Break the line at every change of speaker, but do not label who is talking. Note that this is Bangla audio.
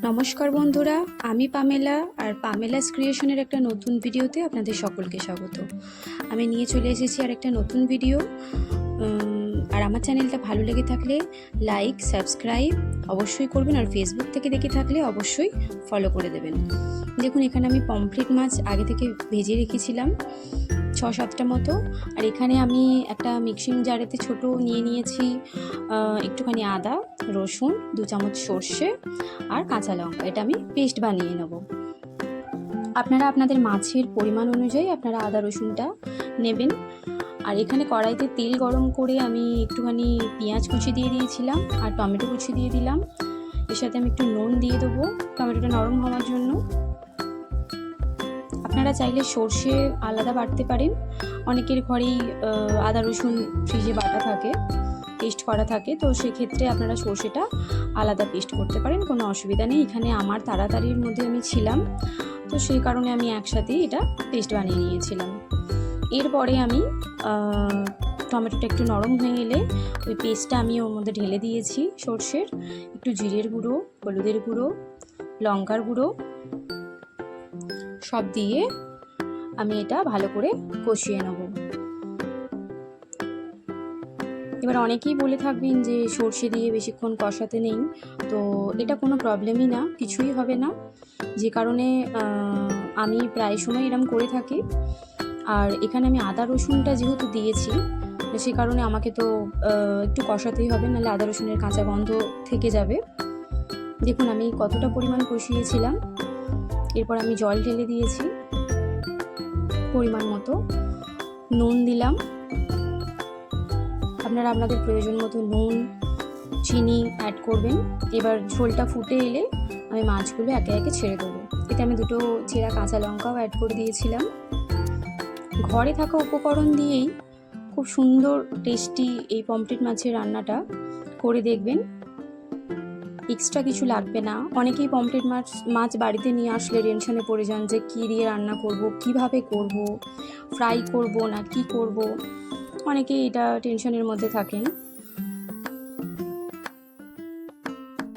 নমস্কার বন্ধুরা, আমি পামেলা আর পামেলাস ক্রিয়েশনের একটা নতুন ভিডিওতে আপনাদের সকলকে স্বাগত। আমি নিয়ে চলে এসেছি আর একটা নতুন ভিডিও। আর আমার চ্যানেলটা ভালো লেগে থাকলে লাইক সাবস্ক্রাইব অবশ্যই করবেন, আর ফেসবুক থেকে দেখে থাকলে অবশ্যই ফলো করে দেবেন। দেখুন, এখানে আমি পমফ্রেট মাছ আগে থেকে ভেজে রেখেছিলাম 6-7টা মতো। আর এখানে আমি একটা মিক্সিং জারেতে ছোট নিয়ে নিয়েছি একটুখানি আদা, রসুন, 2 চামচ সর্ষে আর কাঁচা লঙ্কা। এটা আমি পেস্ট বানিয়ে নেব। আপনারা আপনাদের মাছের পরিমাণ অনুযায়ী আপনারা আদা রসুনটা নেবেন। আর এখানে কড়াইতে তেল গরম করে আমি একটুখানি পেঁয়াজ কুচি দিয়ে দিয়েছিলাম আর টমেটো কুচি দিয়ে দিলাম। এর সাথে আমি একটু নুন দিয়ে দেবো টমেটোটা নরম হওয়ার জন্য। আপনারা চাইলে সর্ষে আলাদা বাটতে পারেন, অনেকের ঘরেই আদা রসুন ফ্রিজে বাটা থাকে, পেস্ট করা থাকে, তো সেক্ষেত্রে আপনারা সর্ষেটা আলাদা পেস্ট করতে পারেন, কোনো অসুবিধা নেই। এখানে আমার তাড়াতাড়ির মধ্যে আমি ছিলাম, তো সেই কারণে আমি একসাথেই এটা পেস্ট বানিয়ে নিয়েছিলাম। এরপরে আমি টমেটোটা একটু নরম হয়ে গেলে ওই পেস্টটা আমি ওর মধ্যে ঢেলে দিয়েছি সর্ষের। একটু জিরের গুঁড়ো, হলুদের গুঁড়ো, লঙ্কার গুঁড়ো সব দিয়ে আমি এটা ভালো করে কষিয়ে নেব। এবার অনেকেই বলে থাকবেন যে সর্ষে দিয়ে বেশিক্ষণ কষাতে নেই, তো এটা কোনো প্রবলেমই না, কিছুই হবে না। যে কারণে আমি প্রায় সময় এরম করে থাকি। আর এখানে আমি আদা রসুনটা যেহেতু দিয়েছি, সে কারণে আমাকে তো একটু কষাতেই হবে, নাহলে আদা রসুনের কাঁচা গন্ধ থেকে যাবে। দেখুন আমি কতটা পরিমাণ কষিয়েছিলাম। এরপর আমি জল ঢেলে দিয়েছি, পরিমাণ মতো নুন দিলাম। আপনারা আপনাদের প্রয়োজন মতো নুন চিনি অ্যাড করবেন। এবার ঝোলটা ফুটে এলে আমি মাছগুলো একে একে ছেড়ে দেবো। এতে আমি 2 চেরা কাঁচা লঙ্কাও অ্যাড করে দিয়েছিলাম। ঘরে থাকা উপকরণ দিয়েই খুব সুন্দর টেস্টি এই পমফ্রেট মাছের রান্নাটা করে দেখবেন, এক্সট্রা কিছু লাগবে না। অনেকেই পমফ্রেট মাছ বাড়িতে নিয়ে আসলে টেনশনে পড়ে যান যে কী দিয়ে রান্না করব, কিভাবে করব, ফ্রাই করব না কি করব, অনেকেই এটা টেনশনের মধ্যে থাকেন।